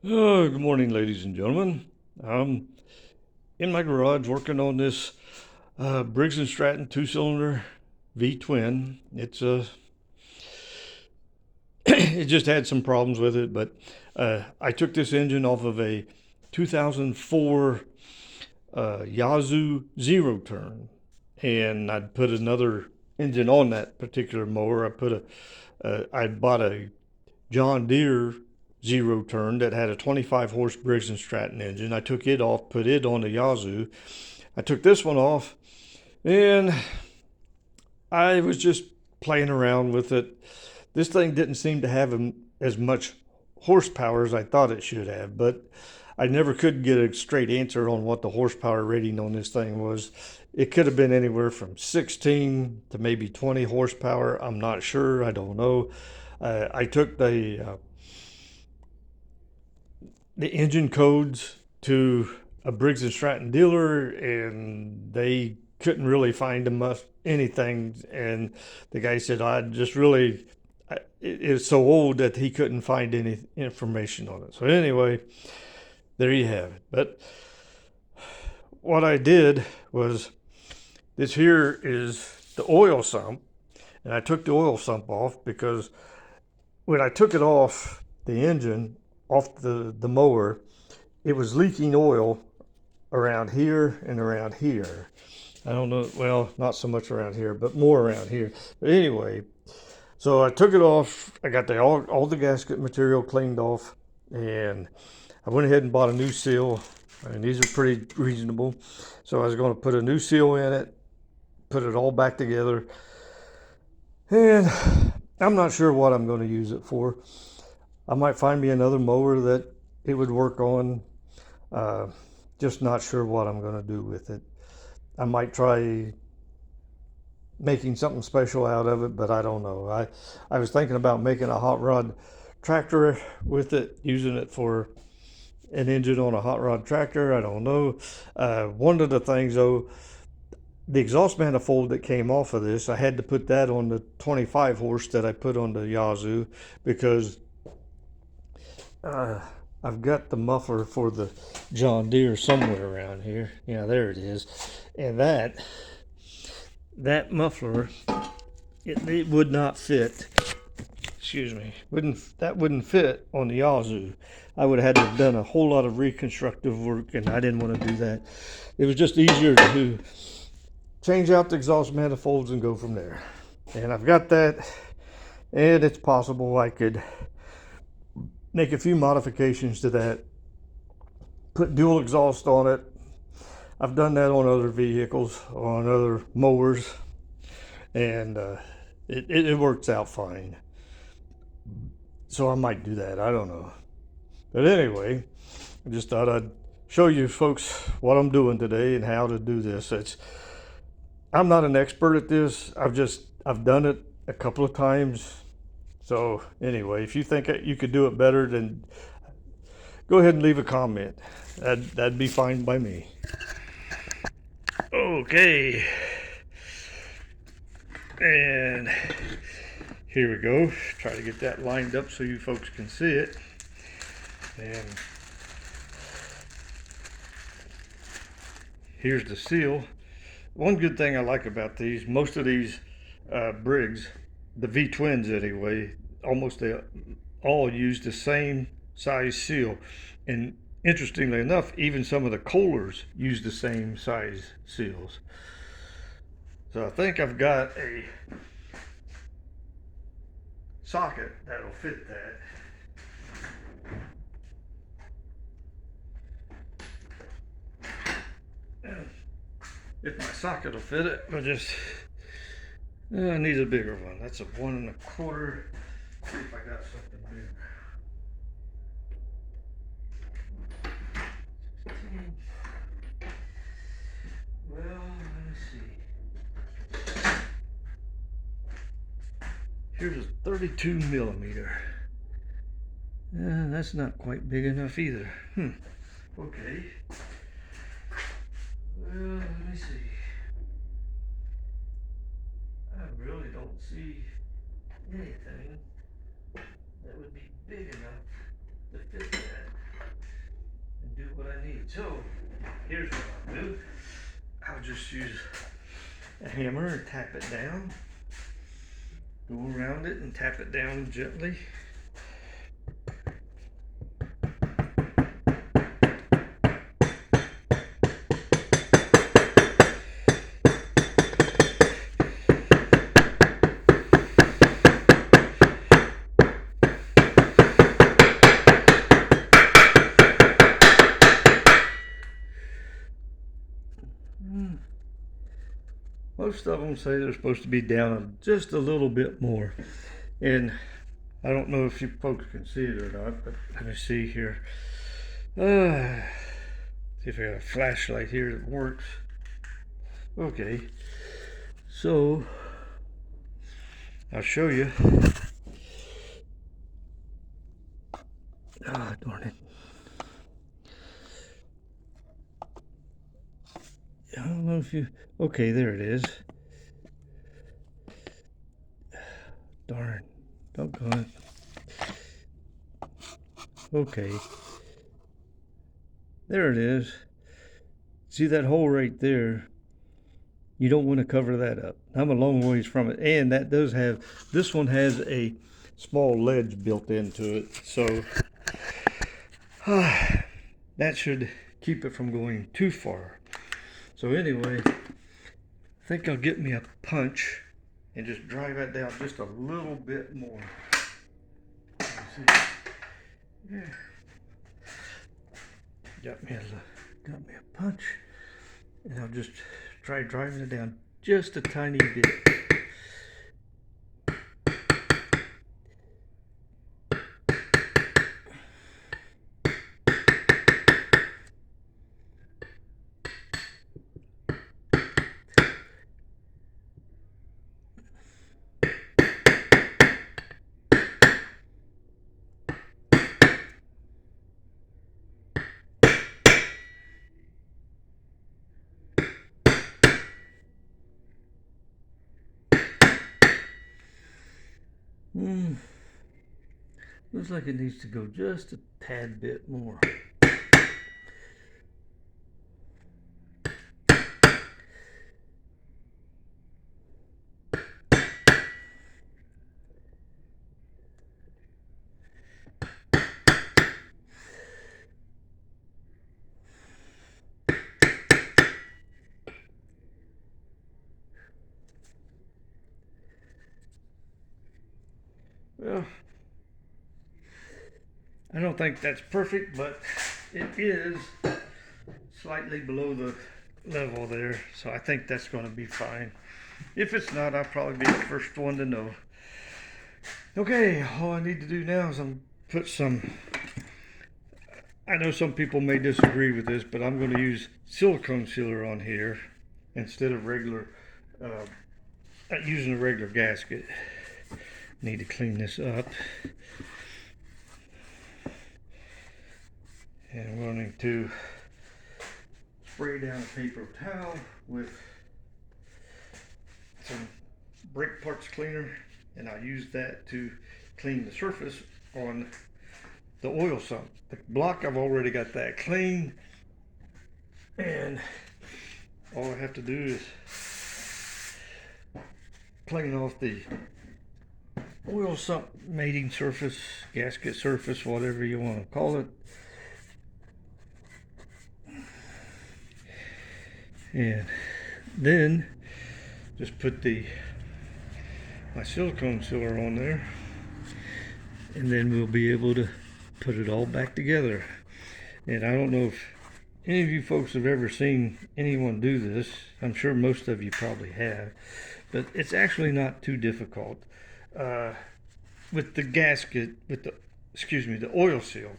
Oh, good morning, ladies and gentlemen. I'm in my garage working on this Briggs and Stratton two-cylinder V twin. It just had some problems with it, but I took this engine off of a 2004 Yazoo zero turn, and I'd put another engine on that particular mower. I bought a John Deere zero turn that had a 25 horse Briggs and Stratton engine. I took it off, put it on the Yazoo. I took this one off, and I was just playing around with it. This thing didn't seem to have as much horsepower as I thought it should have, but I never could get a straight answer on what the horsepower rating on this thing was. It could have been anywhere from 16 to maybe 20 horsepower. I'm not sure. I don't know. I took the engine codes to a Briggs and Stratton dealer, and they couldn't really find anything. And the guy said, "I just really." It's so old that he couldn't find any information on it. So anyway, there you have it. But what I did was, this here is the oil sump, and I took the oil sump off because when I took it off the engine, off the mower, it was leaking oil around here and around here. I don't know, well, not so much around here, but more around here. But anyway, so I took it off. I got all the gasket material cleaned off, and I went ahead and bought a new seal, and these are pretty reasonable. So I was going to put a new seal in it, put it all back together, and I'm not sure what I'm going to use it for. I might find me another mower that it would work on. Uh, just not sure what I'm going to do with it. I might try making something special out of it, but I don't know. I was thinking about making a hot rod tractor with it, using it for an engine on a hot rod tractor. I don't know. One of the things though, the exhaust manifold that came off of this, I had to put that on the 25 horse that I put on the Yazoo because uh, I've got the muffler for the John Deere somewhere around here. Yeah, there it is. And that muffler, it would not fit. Excuse me. Wouldn't fit on the Yazoo. I would have had to have done a whole lot of reconstructive work, and I didn't want to do that. It was just easier to change out the exhaust manifolds and go from there. And I've got that, and it's possible I could make a few modifications to that, put dual exhaust on it. I've done that on other vehicles, on other mowers, and it works out fine. So I might do that. I don't know. But anyway, I just thought I'd show you folks what I'm doing today and how to do this. I'm not an expert at this. I've done it a couple of times. So anyway, if you think you could do it better, then go ahead and leave a comment. That'd be fine by me. Okay. And here we go. Try to get that lined up so you folks can see it. And here's the seal. One good thing I like about these, most of these Briggs, the V twins anyway, almost they all use the same size seal. And interestingly enough, even some of the Kohlers use the same size seals. So I think I've got a socket that'll fit that. If my socket will fit it, I need a bigger one. That's a 1 1/4. See if I got something bigger. Well, let me see. Here's a 32 millimeter. That's not quite big enough either. Okay. Well, let me see. I really don't see anything that would be big enough to fit that. I need. So here's what I'll do. I'll just use a hammer and tap it down. Go around it and tap it down gently. Most of them say they're supposed to be down just a little bit more. And I don't know if you folks can see it or not, but let me see here. See if I got a flashlight here that works. Okay. So I'll show you. Ah, darn it. I don't know if you, okay, there it is. Darn, doggone it. Okay. There it is. See that hole right there? You don't want to cover that up. I'm a long ways from it. And that does have, this one has a small ledge built into it. So that should keep it from going too far. So anyway, I think I'll get me a punch and just drive that down just a little bit more. Yeah. Got me a punch, and I'll just try driving it down just a tiny bit. Looks like it needs to go just a tad bit more. Well, I don't think that's perfect, but it is slightly below the level there, so I think that's going to be fine. If it's not, I'll probably be the first one to know. Okay, all I need to do now is put some, I know some people may disagree with this, but I'm going to use silicone sealer on here instead of regular, using a regular gasket. Need to clean this up. And I'm going to spray down a paper towel with some brake parts cleaner, and I'll use that to clean the surface on the oil sump. The block, I've already got that clean, and all I have to do is clean off the oil sump mating surface, gasket surface, whatever you want to call it. And then just put my silicone sealer on there, and then we'll be able to put it all back together. And I don't know if any of you folks have ever seen anyone do this. I'm sure most of you probably have, but it's actually not too difficult. With the gasket, the oil seal,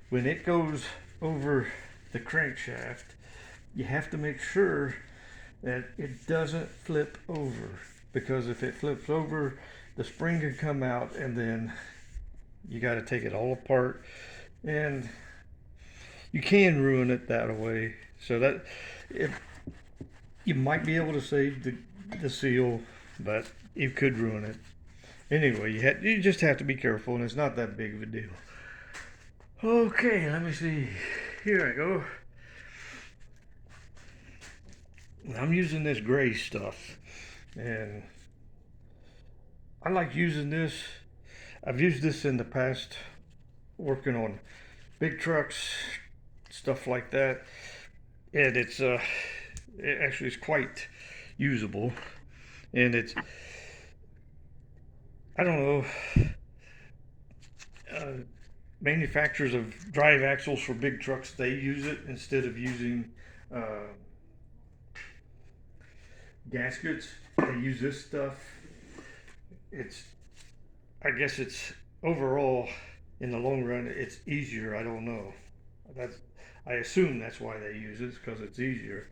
when it goes over the crankshaft, you have to make sure that it doesn't flip over, because if it flips over, the spring can come out, and then you got to take it all apart, and you can ruin it that way. So that you might be able to save the seal, but you could ruin it. Anyway, you just have to be careful, and it's not that big of a deal. Okay, let me see. here I go. I'm using this gray stuff, and I like using this. I've used this in the past working on big trucks, stuff like that, and it actually is quite usable. And it's, I don't know, uh, manufacturers of drive axles for big trucks, they use it instead of using uh, gaskets. They use this stuff. It's, I guess it's overall in the long run it's easier. I don't know. That's, I assume that's why they use it, because it's easier.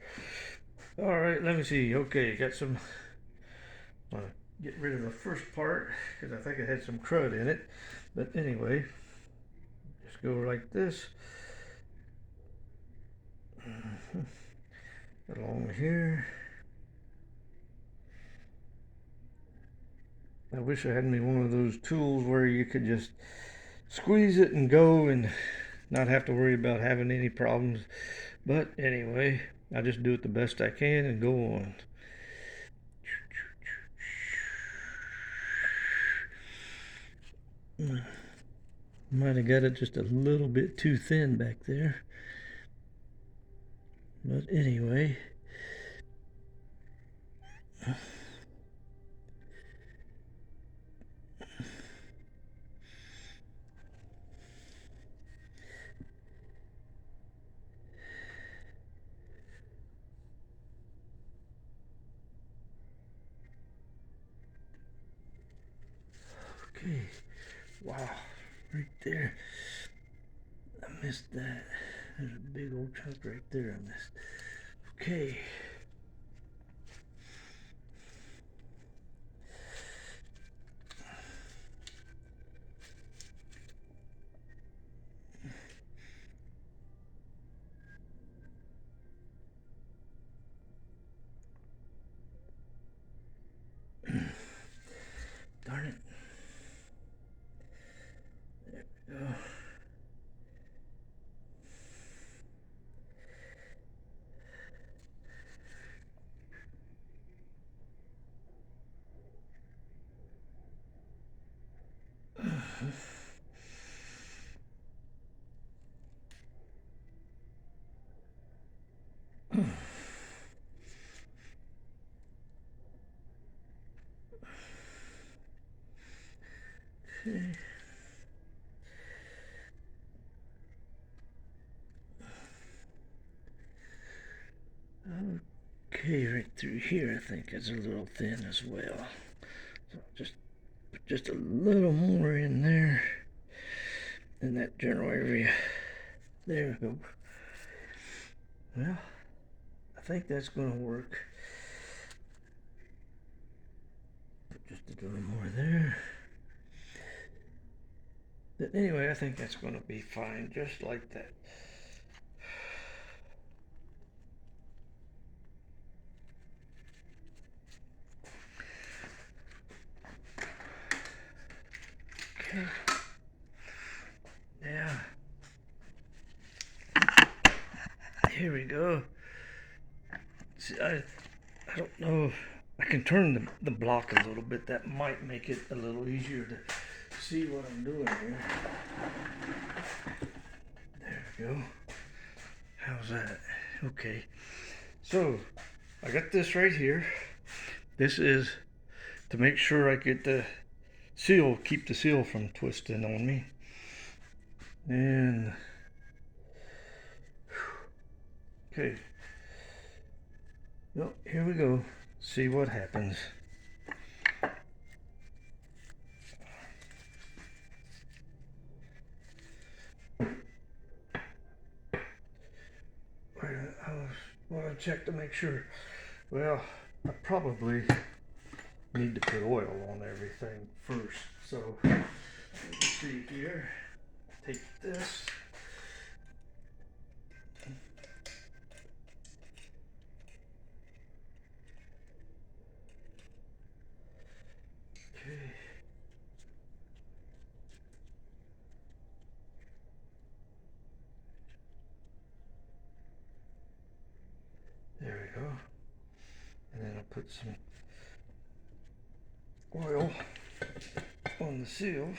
All right, let me see. Okay, got some. Get rid of the first part because I think it had some crud in it. But anyway, just go like this. Along here. I wish I had me one of those tools where you could just squeeze it and go and not have to worry about having any problems. But anyway, I just do it the best I can and go on. Might have got it just a little bit too thin back there. But anyway. Okay. Wow. Right there. I missed that. There's a big old chunk right there I missed. Okay. Darn it. There we go. Okay. Okay, right through here I think is a little thin as well. So just put just a little more in there in that general area. There we go. Well, I think that's going to work. Put just a little more there. But anyway, I think that's going to be fine, just like that. Okay. Yeah. Here we go. See, I don't know if I can turn the block a little bit. That might make it a little easier to see what I'm doing here. There we go. How's that? Okay. So I got this right here. This is to make sure I get the seal, keep the seal from twisting on me. And okay. Well, here we go. See what happens. I want to check to make sure. Well, I probably need to put oil on everything first. So let's see here. Take this. Okay. put some oil on the seal.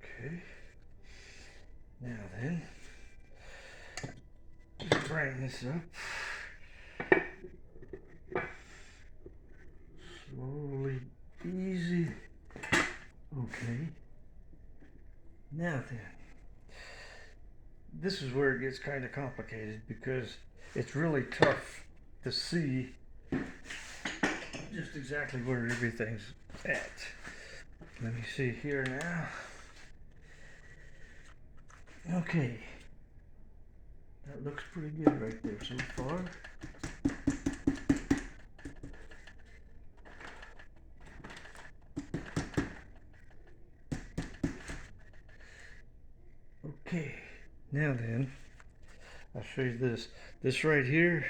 Okay. Now then, just bring this up. Slowly, easy. Okay. Now then, this is where it gets kind of complicated because it's really tough to see just exactly where everything's at. Let me see here now. Okay. That looks pretty good right there so far. Okay, now then, I'll show you this. This right here,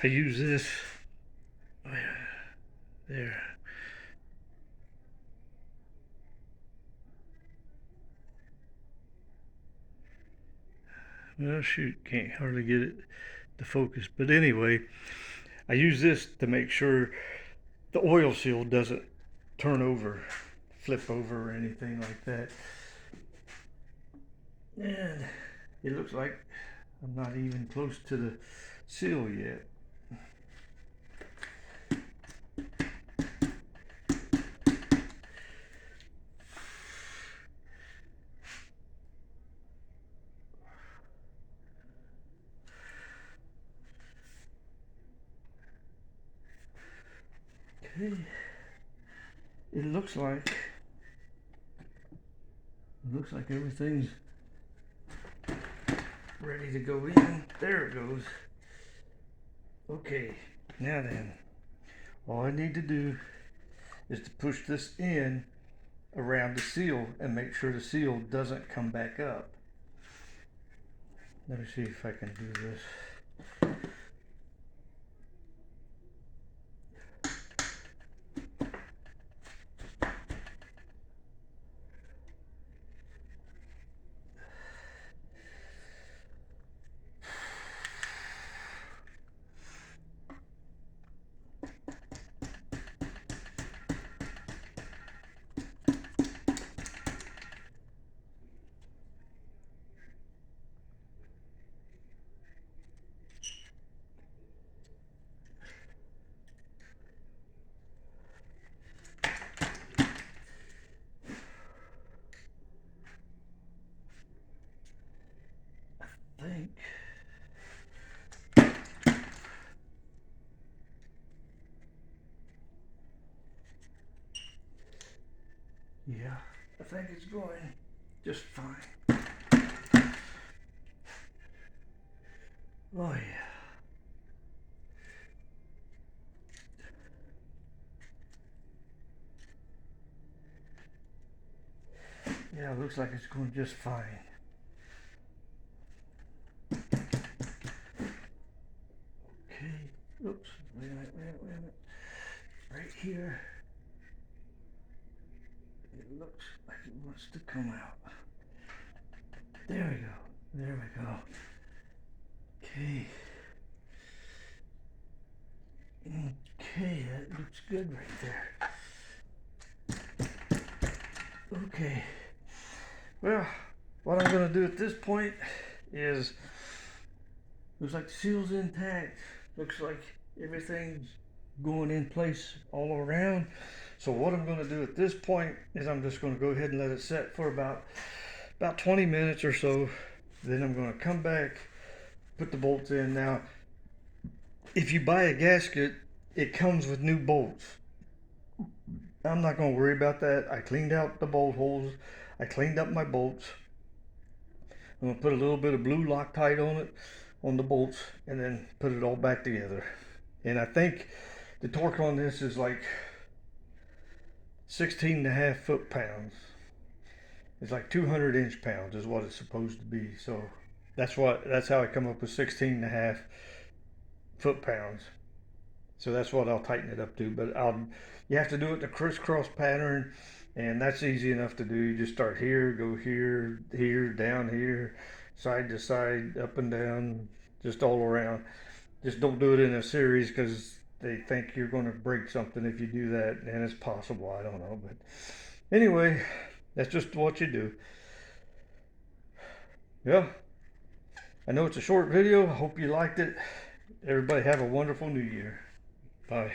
I use this. There. Well, shoot, can't hardly get it to focus. But anyway, I use this to make sure the oil seal doesn't turn over, flip over, or anything like that. And it looks like I'm not even close to the seal yet. Okay. It looks like everything's ready to go in. There it goes. Okay, now then, all I need to do is to push this in around the seal and make sure the seal doesn't come back up. Let me see if I can do this. Think. Yeah, I think it's going just fine. Oh yeah. Yeah, it looks like it's going just fine. Okay. Oops. Wait a minute. Right here. It looks like it wants to come out. There we go. There we go. Okay. Okay, that looks good right there. Okay. Well, what I'm going to do at this point is, looks like the seal's intact. Looks like everything's going in place all around. So what I'm going to do at this point is I'm just going to go ahead and let it set for about 20 minutes or so. Then I'm going to come back, put the bolts in. Now, if you buy a gasket, it comes with new bolts. I'm not going to worry about that. I cleaned out the bolt holes. I cleaned up my bolts. I'm going to put a little bit of blue Loctite on it, on the bolts, and then put it all back together. And I think the torque on this is like 16.5 foot-pounds. It's like 200 inch-pounds is what it's supposed to be. So that's how I come up with 16.5 foot-pounds. So that's what I'll tighten it up to. But you have to do it the crisscross pattern, and that's easy enough to do. You just start here, go here, here, down here, side to side, up and down, just all around. Just don't do it in a series because they think you're going to break something if you do that, and it's possible. I don't know, but anyway, that's just what you do. Yeah, I know it's a short video. I hope you liked it. Everybody have a wonderful new year. Bye.